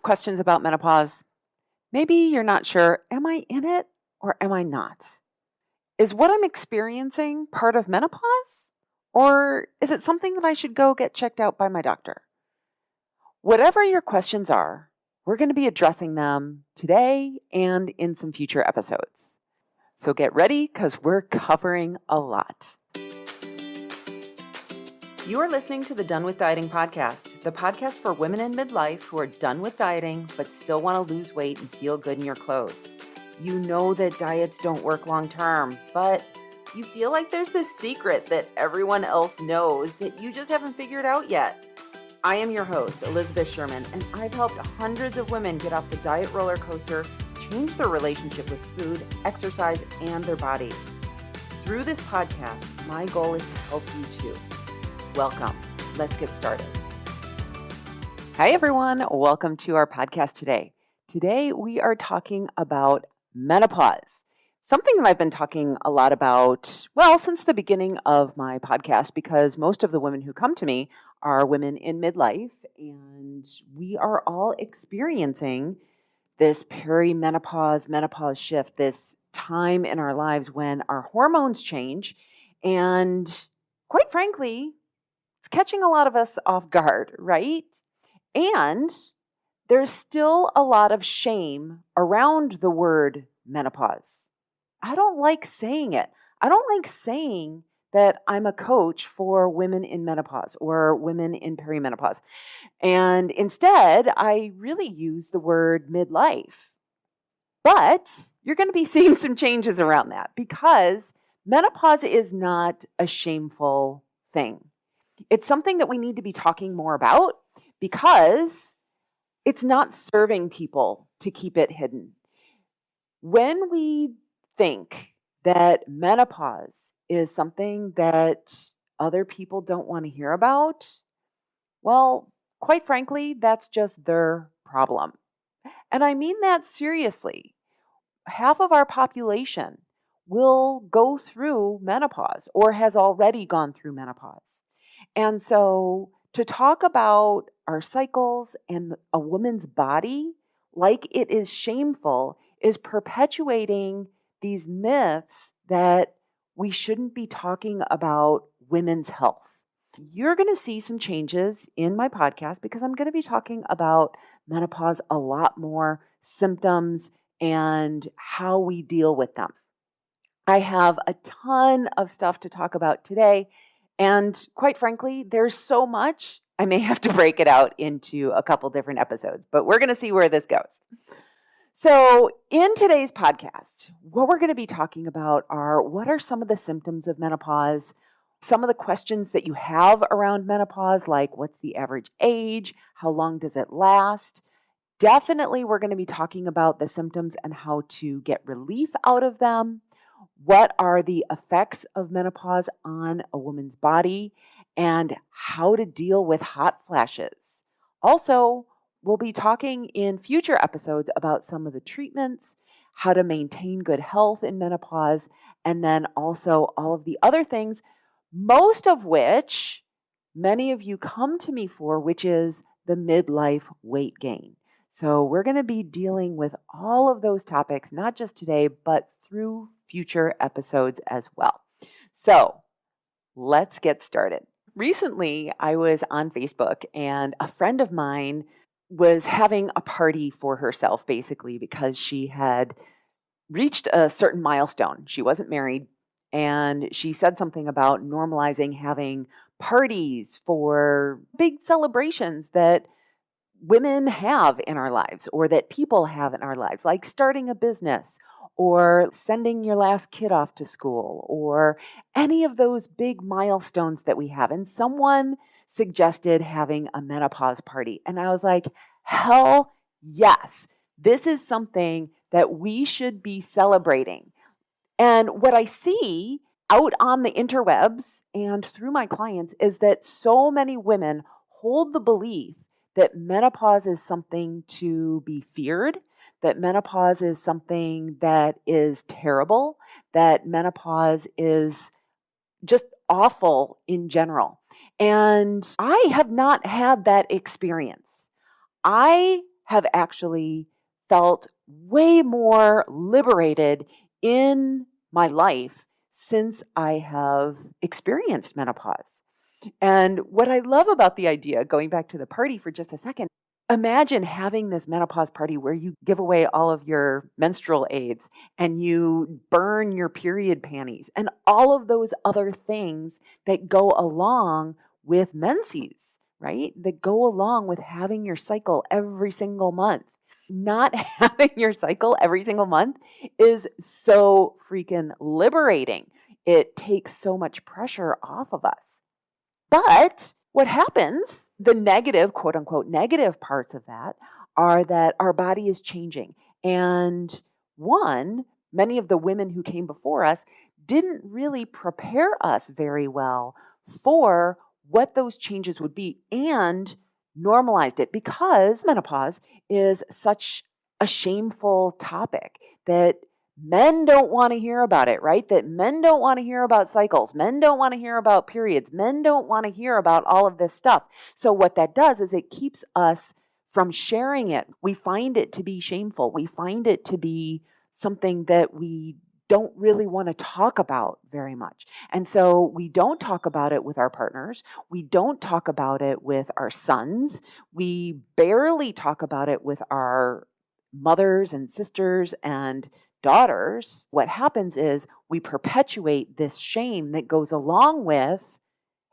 have questions about menopause? Maybe you're not sure, am I in it or am I not? Is what I'm experiencing part of menopause? Or is it something that I should go get checked out by my doctor? Whatever your questions are, we're going to be addressing them today and in some future episodes. So get ready because we're covering a lot. You are listening to the Done with Dieting podcast, the podcast for women in midlife who are done with dieting but still want to lose weight and feel good in your clothes. You know that diets don't work long term, but you feel like there's this secret that everyone else knows that you just haven't figured out yet. I am your host, Elizabeth Sherman, and I've helped hundreds of women get off the diet roller coaster, change their relationship with food, exercise, and their bodies. Through this podcast, my goal is to help you too. Welcome. Let's get started. Hi, everyone. Welcome to our podcast today. Today, we are talking about menopause, something that I've been talking a lot about, since the beginning of my podcast, because most of the women who come to me are women in midlife, and we are all experiencing this menopause shift, this time in our lives when our hormones change, and quite frankly, it's catching a lot of us off guard, right? And there's still a lot of shame around the word menopause. I don't like saying it. I don't like saying that I'm a coach for women in menopause or women in perimenopause. And instead, I really use the word midlife. But you're going to be seeing some changes around that because menopause is not a shameful thing. It's something that we need to be talking more about because it's not serving people to keep it hidden. When we think that menopause is something that other people don't want to hear about, well, quite frankly, that's just their problem. And I mean that seriously. Half of our population will go through menopause or has already gone through menopause. And so to talk about our cycles and a woman's body like it is shameful is perpetuating these myths that we shouldn't be talking about women's health. You're going to see some changes in my podcast because I'm going to be talking about menopause a lot more, symptoms, and how we deal with them. I have a ton of stuff to talk about today. And quite frankly, there's so much, I may have to break it out into a couple different episodes, but we're going to see where this goes. So in today's podcast, what we're going to be talking about are what are some of the symptoms of menopause, some of the questions that you have around menopause, like what's the average age, how long does it last? Definitely, we're going to be talking about the symptoms and how to get relief out of them. What are the effects of menopause on a woman's body and how to deal with hot flashes? Also, we'll be talking in future episodes about some of the treatments, how to maintain good health in menopause, and then also all of the other things, most of which many of you come to me for, which is the midlife weight gain. So we're going to be dealing with all of those topics, not just today, but through future episodes as well. So let's get started. Recently, I was on Facebook and a friend of mine was having a party for herself, basically, because she had reached a certain milestone. She wasn't married, and she said something about normalizing having parties for big celebrations that women have in our lives or that people have in our lives, like starting a business or sending your last kid off to school or any of those big milestones that we have. And someone suggested having a menopause party. And I was like, hell yes, this is something that we should be celebrating. And what I see out on the interwebs and through my clients is that so many women hold the belief that menopause is something to be feared, that menopause is something that is terrible, that menopause is just awful in general. And I have not had that experience. I have actually felt way more liberated in my life since I have experienced menopause. And what I love about the idea, going back to the party for just a second, imagine having this menopause party where you give away all of your menstrual aids and you burn your period panties and all of those other things that go along with menses, right? That go along with having your cycle every single month. Not having your cycle every single month is so freaking liberating. It takes so much pressure off of us. But what happens, the negative, quote unquote, negative parts of that are that our body is changing. And one, many of the women who came before us didn't really prepare us very well for what those changes would be and normalized it because menopause is such a shameful topic that men don't want to hear about it, right? That men don't want to hear about cycles. Men don't want to hear about periods. Men don't want to hear about all of this stuff. So what that does is it keeps us from sharing it. We find it to be shameful. We find it to be something that we don't really want to talk about very much. And so we don't talk about it with our partners. We don't talk about it with our sons. We barely talk about it with our mothers and sisters and daughters. What happens is we perpetuate this shame that goes along with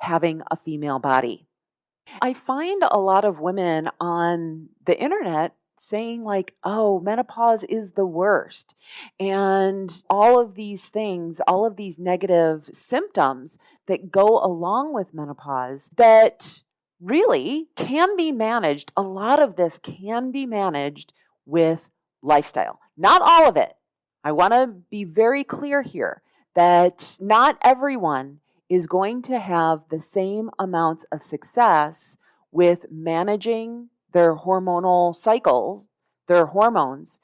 having a female body. I find a lot of women on the internet saying like, oh, menopause is the worst. And all of these things, all of these negative symptoms that go along with menopause that really can be managed. A lot of this can be managed with lifestyle. Not all of it. I want to be very clear here that not everyone is going to have the same amounts of success with managing their hormonal cycle, their hormones,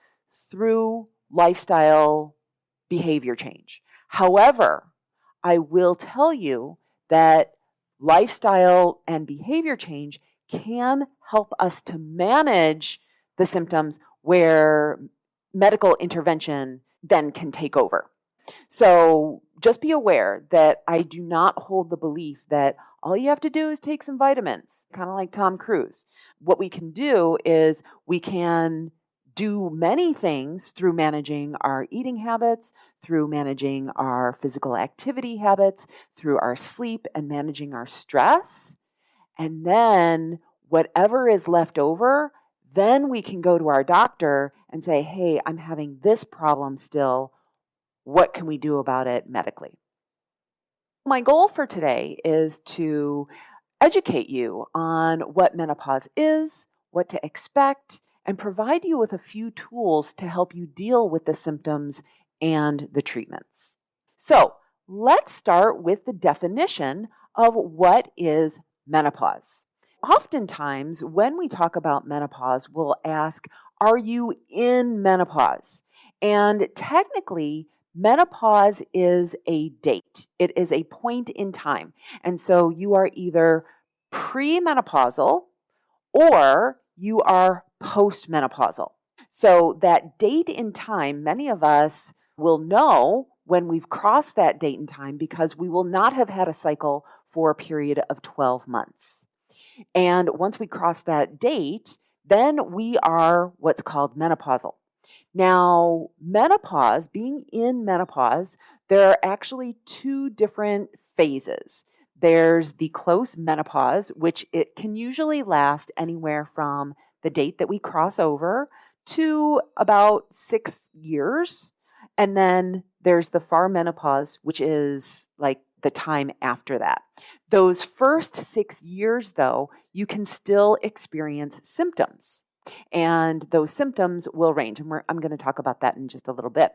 through lifestyle behavior change. However, I will tell you that lifestyle and behavior change can help us to manage the symptoms where medical intervention then can take over. So just be aware that I do not hold the belief that all you have to do is take some vitamins, kind of like Tom Cruise. What we can do is we can do many things through managing our eating habits, through managing our physical activity habits, through our sleep and managing our stress. And then whatever is left over, then we can go to our doctor and say, hey, I'm having this problem still. What can we do about it medically? My goal for today is to educate you on what menopause is, what to expect, and provide you with a few tools to help you deal with the symptoms and the treatments. So let's start with the definition of what is menopause. Oftentimes, when we talk about menopause, we'll ask, are you in menopause? And technically, menopause is a date. It is a point in time. And so you are either premenopausal or you are postmenopausal. So that date in time, many of us will know when we've crossed that date in time because we will not have had a cycle for a period of 12 months. And once we cross that date, then we are what's called menopausal. Now, menopause, being in menopause, there are actually two different phases. There's the close menopause, which it can usually last anywhere from the date that we cross over to about 6 years. And then there's the far menopause, which is like the time after that. Those first 6 years, though, you can still experience symptoms. And those symptoms will range. And I'm going to talk about that in just a little bit.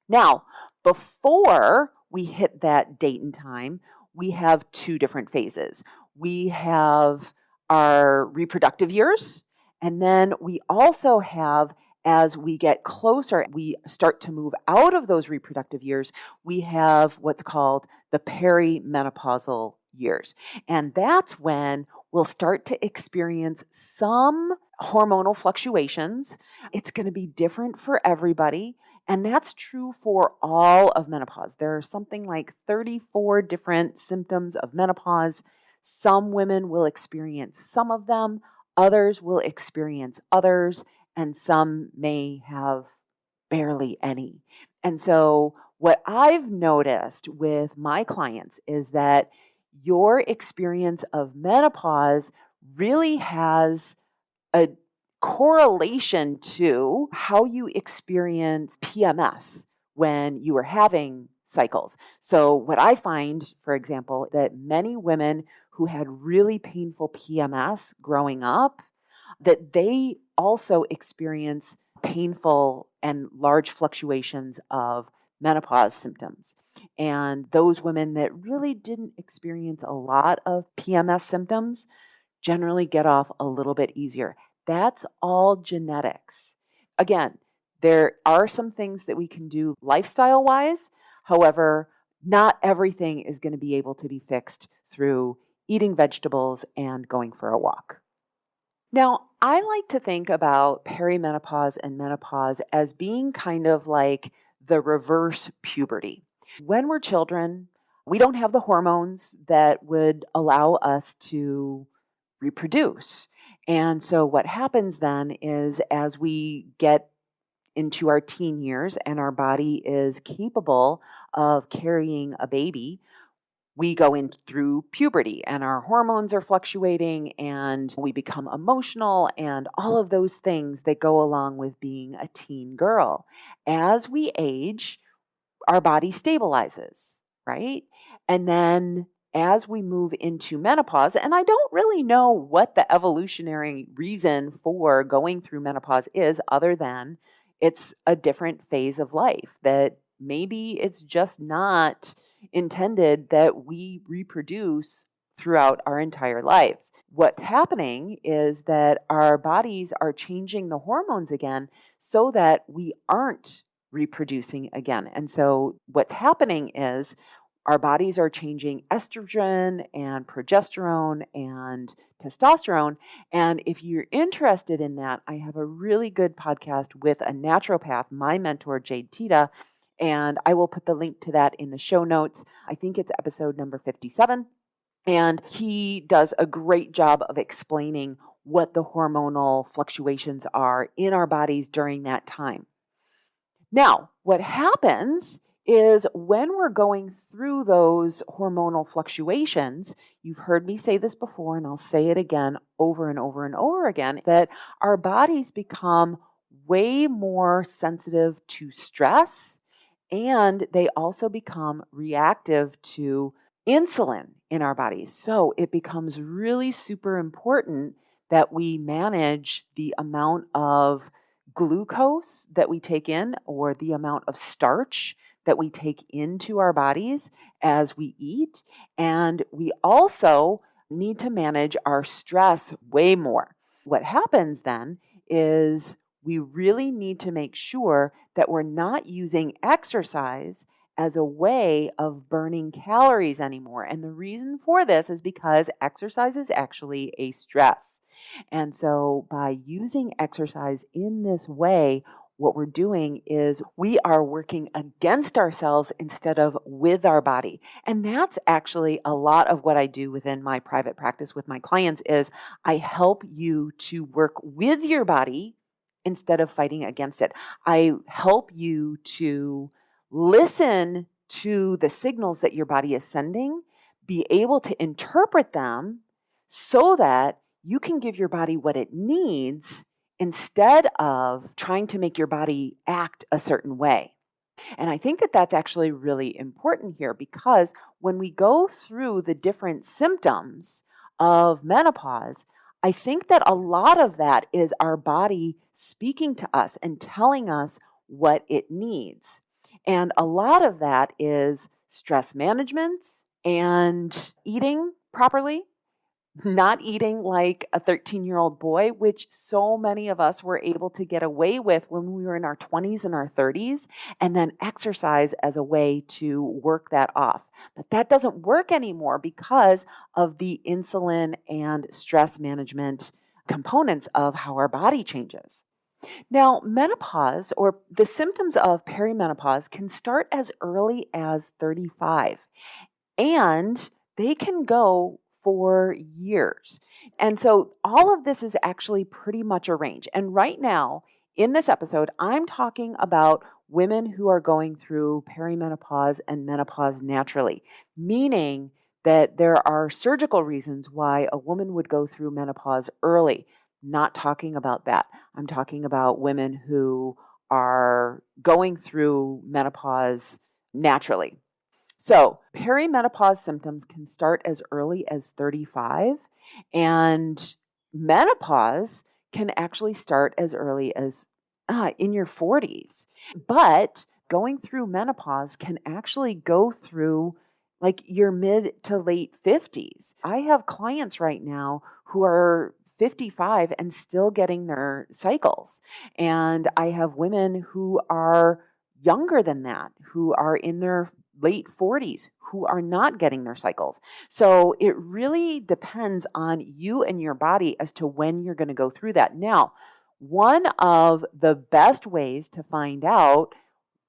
Now, before we hit that date and time, we have two different phases. We have our reproductive years, and then we also have, as we get closer, we start to move out of those reproductive years, we have what's called the perimenopausal years. And that's when will start to experience some hormonal fluctuations. It's going to be different for everybody. And that's true for all of menopause. There are something like 34 different symptoms of menopause. Some women will experience some of them, others will experience others, and some may have barely any. And so, what I've noticed with my clients is that your experience of menopause really has a correlation to how you experience PMS when you are having cycles. So, what I find, for example, that many women who had really painful PMS growing up, that they also experience painful and large fluctuations of menopause symptoms. And those women that really didn't experience a lot of PMS symptoms generally get off a little bit easier. That's all genetics. Again, there are some things that we can do lifestyle wise. However, not everything is going to be able to be fixed through eating vegetables and going for a walk. Now, I like to think about perimenopause and menopause as being kind of like the reverse puberty. When we're children, we don't have the hormones that would allow us to reproduce. And so, what happens then is as we get into our teen years and our body is capable of carrying a baby, we go in through puberty and our hormones are fluctuating and we become emotional and all of those things that go along with being a teen girl. As we age, our body stabilizes, right? And then as we move into menopause, and I don't really know what the evolutionary reason for going through menopause is, other than it's a different phase of life, that maybe it's just not intended that we reproduce throughout our entire lives. What's happening is that our bodies are changing the hormones again so that we aren't reproducing again. And so what's happening is our bodies are changing estrogen and progesterone and testosterone. And if you're interested in that, I have a really good podcast with a naturopath, my mentor, Jade Tita, and I will put the link to that in the show notes. I think it's episode number 57. And he does a great job of explaining what the hormonal fluctuations are in our bodies during that time. Now, what happens is when we're going through those hormonal fluctuations, you've heard me say this before, and I'll say it again over and over and over again, that our bodies become way more sensitive to stress, and they also become reactive to insulin in our bodies. So it becomes really super important that we manage the amount of glucose that we take in or the amount of starch that we take into our bodies as we eat. And we also need to manage our stress way more. What happens then is we really need to make sure that we're not using exercise as a way of burning calories anymore. And the reason for this is because exercise is actually a stress. And so by using exercise in this way, what we're doing is we are working against ourselves instead of with our body. And that's actually a lot of what I do within my private practice with my clients is I help you to work with your body instead of fighting against it. I help you to listen to the signals that your body is sending, be able to interpret them so that you can give your body what it needs instead of trying to make your body act a certain way. And I think that that's actually really important here because when we go through the different symptoms of menopause, I think that a lot of that is our body speaking to us and telling us what it needs. And a lot of that is stress management and eating properly not eating like a 13-year-old boy, which so many of us were able to get away with when we were in our 20s and our 30s, and then exercise as a way to work that off. But that doesn't work anymore because of the insulin and stress management components of how our body changes. Now, menopause or the symptoms of perimenopause can start as early as 35 and they can go for years. And so all of this is actually pretty much a range. And right now, in this episode, I'm talking about women who are going through perimenopause and menopause naturally, meaning that there are surgical reasons why a woman would go through menopause early. Not talking about that. I'm talking about women who are going through menopause naturally. So, perimenopause symptoms can start as early as 35, and menopause can actually start as early as in your 40s. But going through menopause can actually go through like your mid to late 50s. I have clients right now who are 55 and still getting their cycles. And I have women who are younger than that, who are in their late 40s, who are not getting their cycles. So it really depends on you and your body as to when you're going to go through that. Now, one of the best ways to find out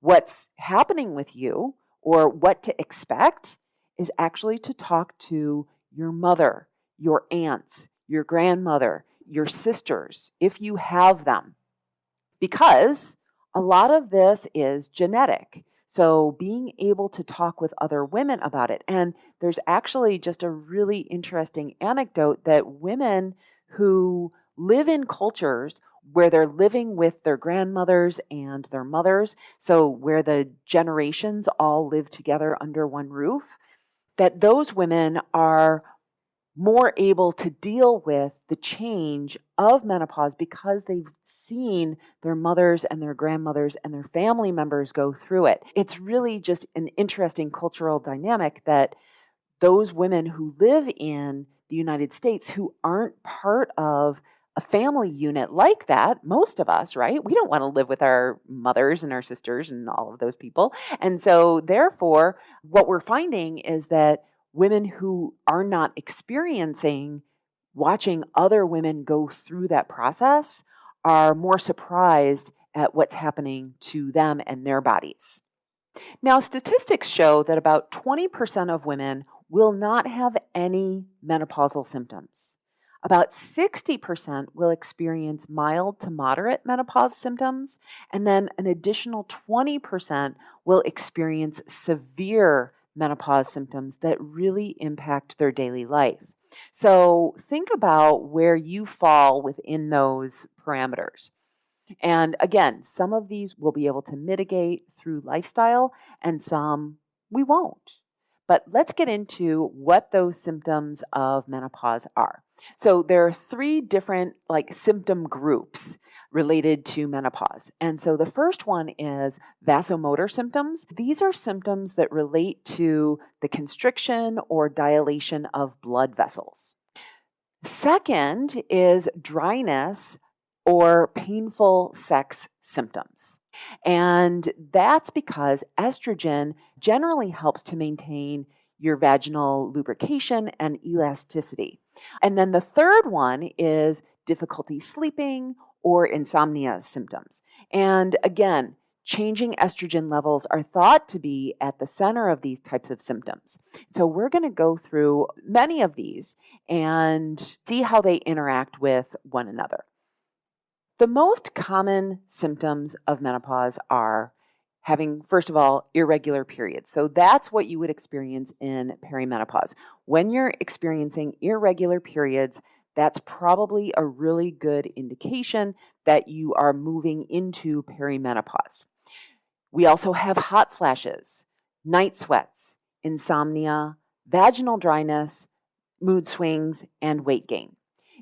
what's happening with you or what to expect is actually to talk to your mother, your aunts, your grandmother, your sisters, if you have them, because a lot of this is genetic. So being able to talk with other women about it. And there's actually just a really interesting anecdote that women who live in cultures where they're living with their grandmothers and their mothers, so where the generations all live together under one roof, that those women are more able to deal with the change of menopause because they've seen their mothers and their grandmothers and their family members go through it. It's really just an interesting cultural dynamic that those women who live in the United States who aren't part of a family unit like that, most of us, right? We don't want to live with our mothers and our sisters and all of those people. And so, therefore, what we're finding is that women who are not experiencing watching other women go through that process are more surprised at what's happening to them and their bodies. Now, statistics show that about 20% of women will not have any menopausal symptoms. About 60% will experience mild to moderate menopause symptoms, and then an additional 20% will experience severe menopause symptoms that really impact their daily life. So, think about where you fall within those parameters. And again, some of these we'll be able to mitigate through lifestyle, and some we won't. But let's get into what those symptoms of menopause are. So there are three different symptom groups related to menopause. And so the first one is vasomotor symptoms. These are symptoms that relate to the constriction or dilation of blood vessels. Second is dryness or painful sex symptoms. And that's because estrogen generally helps to maintain your vaginal lubrication and elasticity. And then the third one is difficulty sleeping or insomnia symptoms. And again, changing estrogen levels are thought to be at the center of these types of symptoms. So we're going to go through many of these and see how they interact with one another. The most common symptoms of menopause are having, first of all, irregular periods. So that's what you would experience in perimenopause. When you're experiencing irregular periods, that's probably a really good indication that you are moving into perimenopause. We also have hot flashes, night sweats, insomnia, vaginal dryness, mood swings, and weight gain.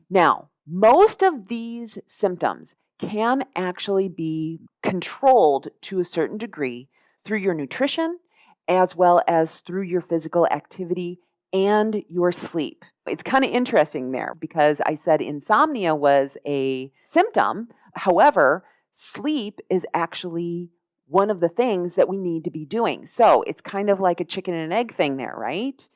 Now, most of these symptoms can actually be controlled to a certain degree through your nutrition as well as through your physical activity and your sleep. It's kind of interesting there because I said insomnia was a symptom. However, sleep is actually one of the things that we need to be doing. So it's kind of like a chicken and egg thing there, right?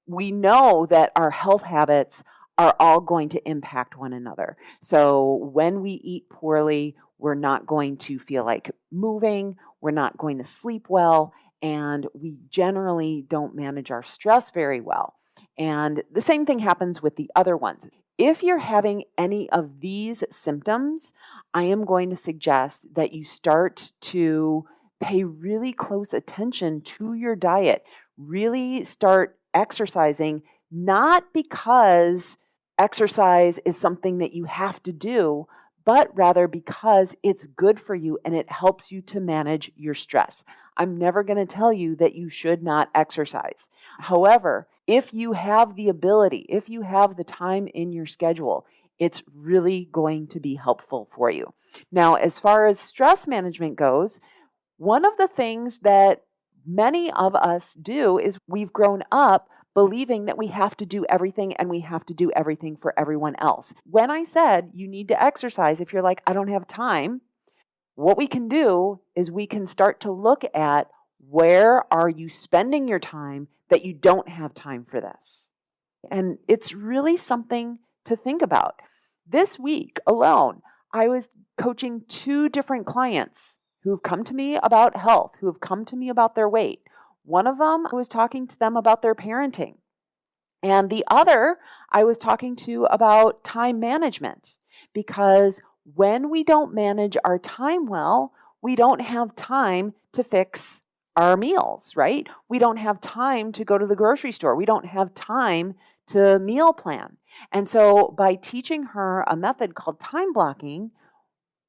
We know that our health habits are all going to impact one another. So when we eat poorly, we're not going to feel like moving, we're not going to sleep well, and we generally don't manage our stress very well. And the same thing happens with the other ones. If you're having any of these symptoms, I am going to suggest that you start to pay really close attention to your diet. Really start exercising, not because exercise is something that you have to do, but rather because it's good for you and it helps you to manage your stress. I'm never going to tell you that you should not exercise. However, if you have the ability, if you have the time in your schedule, it's really going to be helpful for you. Now, as far as stress management goes, one of the things that many of us do is we've grown up believing that we have to do everything and we have to do everything for everyone else. When I said you need to exercise, if you're like, I don't have time, what we can do is we can start to look at where are you spending your time that you don't have time for this. And it's really something to think about. This week alone, I was coaching 2 different clients who've come to me about health, who have come to me about their weight. One of them, I was talking to them about their parenting. And the other, I was talking to about time management. Because when we don't manage our time well, we don't have time to fix our meals, right? We don't have time to go to the grocery store. We don't have time to meal plan. And so by teaching her a method called time blocking,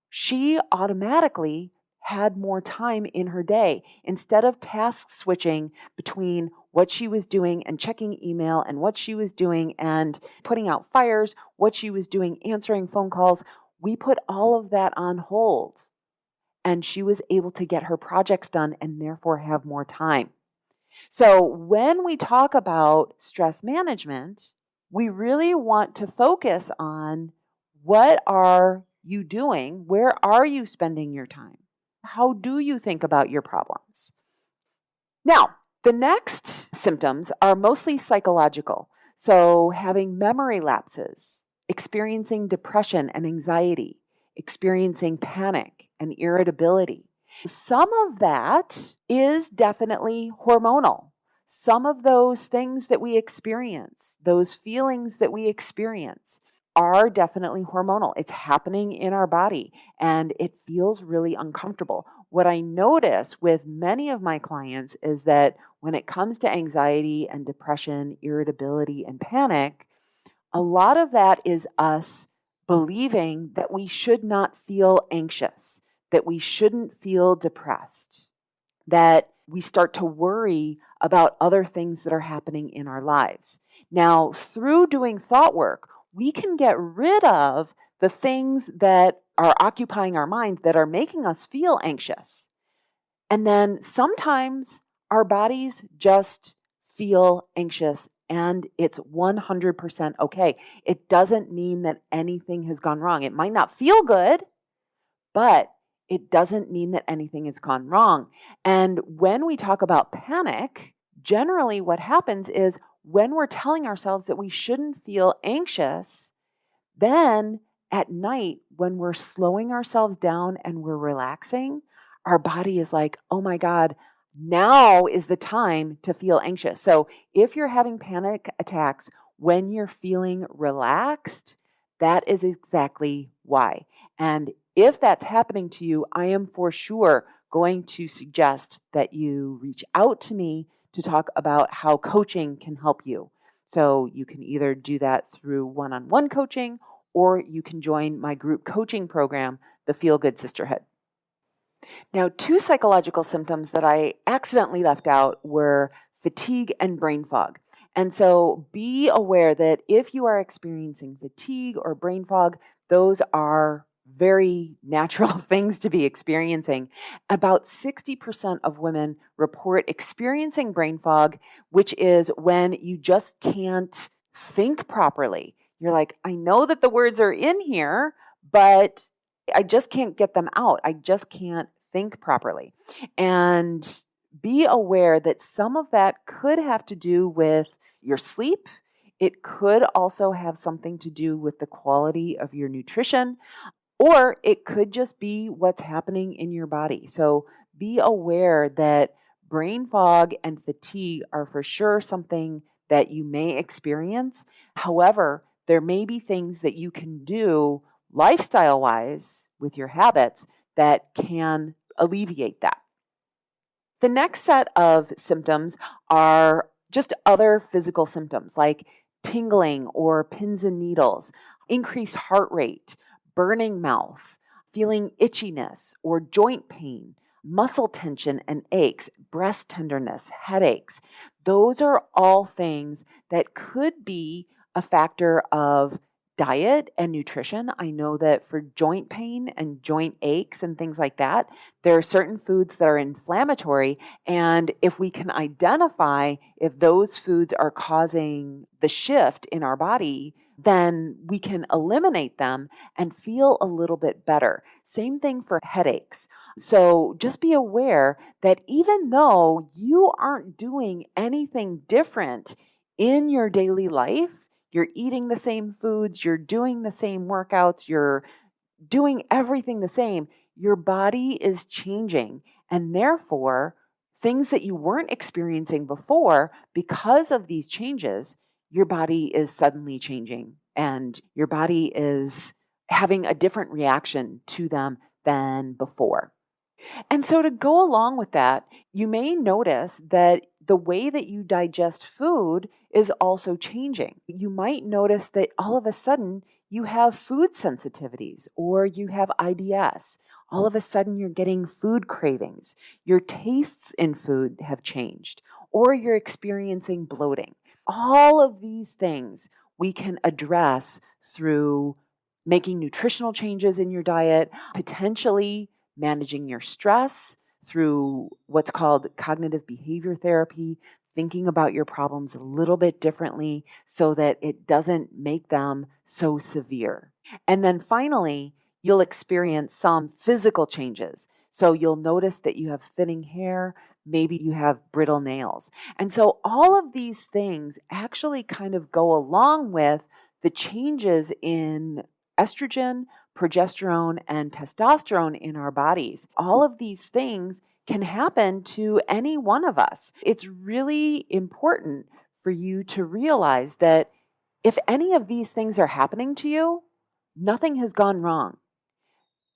she automatically had more time in her day. Instead of task switching between what she was doing and checking email and what she was doing and putting out fires, what she was doing answering phone calls, we put all of that on hold. And she was able to get her projects done and therefore have more time. So when we talk about stress management, we really want to focus on what are you doing? Where are you spending your time? How do you think about your problems? Now, the next symptoms are mostly psychological. So having memory lapses, experiencing depression and anxiety, experiencing panic and irritability. Some of that is definitely hormonal. Some of those things that we experience, those feelings that we experience, are definitely hormonal. It's happening in our body and it feels really uncomfortable. What I notice with many of my clients is that when it comes to anxiety and depression, irritability, and panic, a lot of that is us believing that we should not feel anxious, that we shouldn't feel depressed, that we start to worry about other things that are happening in our lives. Now, through doing thought work, we can get rid of the things that are occupying our mind that are making us feel anxious. And then sometimes our bodies just feel anxious and it's 100% okay. It doesn't mean that anything has gone wrong. It might not feel good, but it doesn't mean that anything has gone wrong. And when we talk about panic, generally what happens is when we're telling ourselves that we shouldn't feel anxious, then at night, when we're slowing ourselves down and we're relaxing, our body is like, oh my God, now is the time to feel anxious. So if you're having panic attacks when you're feeling relaxed, that is exactly why. And if that's happening to you, I am for sure going to suggest that you reach out to me to talk about how coaching can help you. So you can either do that through one-on-one coaching, or you can join my group coaching program, the Feel Good Sisterhood. Now, 2 psychological symptoms that I accidentally left out were fatigue and brain fog. And so be aware that if you are experiencing fatigue or brain fog, those are very natural things to be experiencing. About 60% of women report experiencing brain fog, which is when you just can't think properly. You're like, I know that the words are in here, but I just can't get them out. I just can't think properly. And be aware that some of that could have to do with your sleep. It could also have something to do with the quality of your nutrition, or it could just be what's happening in your body. So be aware that brain fog and fatigue are for sure something that you may experience. However, there may be things that you can do lifestyle wise with your habits that can alleviate that. The next set of symptoms are just other physical symptoms like tingling or pins and needles, increased heart rate, burning mouth, feeling itchiness or joint pain, muscle tension and aches, breast tenderness, headaches. Those are all things that could be a factor of diet and nutrition. I know that for joint pain and joint aches and things like that, there are certain foods that are inflammatory. And if we can identify if those foods are causing the shift in our body, then we can eliminate them and feel a little bit better. Same thing for headaches. So just be aware that even though you aren't doing anything different in your daily life, you're eating the same foods, you're doing the same workouts, you're doing everything the same, your body is changing. And therefore, things that you weren't experiencing before, because of these changes, your body is suddenly changing and your body is having a different reaction to them than before. And so, to go along with that, you may notice that the way that you digest food is also changing. You might notice that all of a sudden you have food sensitivities or you have IBS. All of a sudden you're getting food cravings. Your tastes in food have changed, or you're experiencing bloating. All of these things we can address through making nutritional changes in your diet, potentially managing your stress through what's called cognitive behavior therapy, thinking about your problems a little bit differently so that it doesn't make them so severe. And then finally, you'll experience some physical changes. So you'll notice that you have thinning hair, maybe you have brittle nails. And so all of these things actually kind of go along with the changes in estrogen, progesterone, and testosterone in our bodies. All of these things can happen to any one of us. It's really important for you to realize that if any of these things are happening to you, nothing has gone wrong.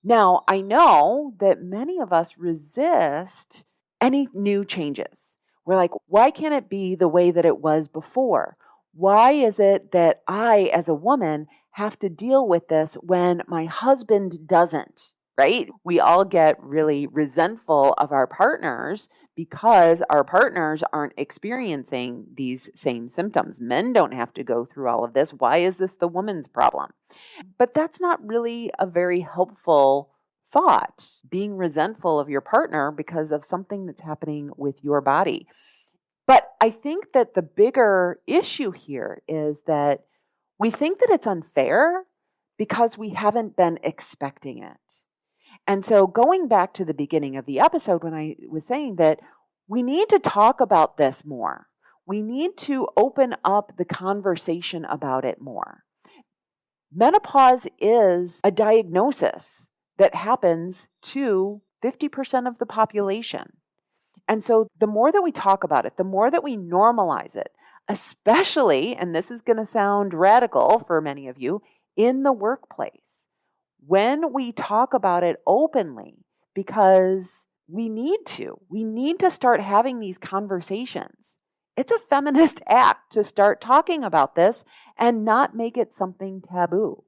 Now, I know that many of us resist any new changes. We're like, why can't it be the way that it was before? Why is it that I, as a woman, have to deal with this when my husband doesn't? Right? We all get really resentful of our partners because our partners aren't experiencing these same symptoms. Men don't have to go through all of this. Why is this the woman's problem? But that's not really a very helpful thought, being resentful of your partner because of something that's happening with your body. But I think that the bigger issue here is that we think that it's unfair because we haven't been expecting it. And so, going back to the beginning of the episode, when I was saying that we need to talk about this more, we need to open up the conversation about it more. Menopause is a diagnosis that happens to 50% of the population. And so the more that we talk about it, the more that we normalize it, especially, and this is going to sound radical for many of you, in the workplace. When we talk about it openly, because we need to start having these conversations. It's a feminist act to start talking about this and not make it something taboo.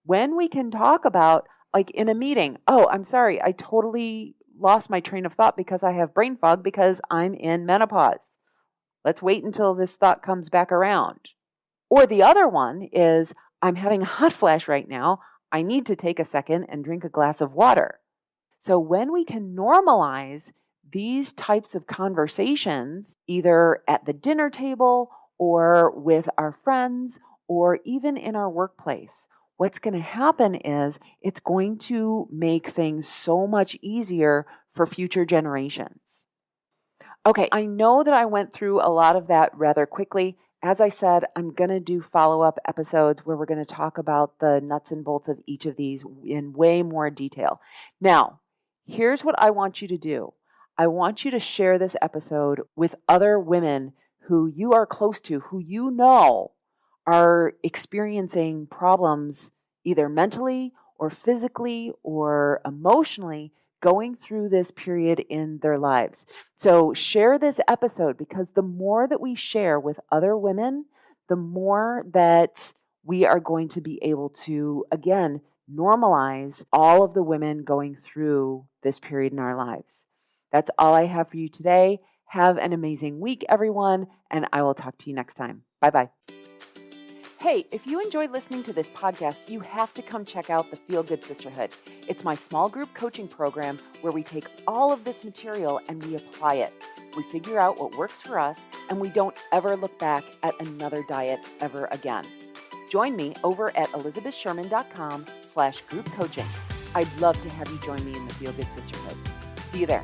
When we can talk about, like in a meeting, oh, I'm sorry, I totally lost my train of thought because I have brain fog because I'm in menopause. Let's wait until this thought comes back around. Or the other one is, I'm having a hot flash right now. I need to take a second and drink a glass of water. So when we can normalize these types of conversations, either at the dinner table or with our friends or even in our workplace, what's going to happen is it's going to make things so much easier for future generations. Okay, I know that I went through a lot of that rather quickly. As I said, I'm going to do follow-up episodes where we're going to talk about the nuts and bolts of each of these in way more detail. Now, here's what I want you to do. I want you to share this episode with other women who you are close to, who you know are experiencing problems either mentally or physically or emotionally going through this period in their lives. So share this episode, because the more that we share with other women, the more that we are going to be able to, again, normalize all of the women going through this period in our lives. That's all I have for you today. Have an amazing week, everyone, and I will talk to you next time. Bye-bye. Hey, if you enjoyed listening to this podcast, you have to come check out the Feel Good Sisterhood. It's my small group coaching program where we take all of this material and we apply it. We figure out what works for us, and we don't ever look back at another diet ever again. Join me over at elizabethsherman.com/group coaching. I'd love to have you join me in the Feel Good Sisterhood. See you there.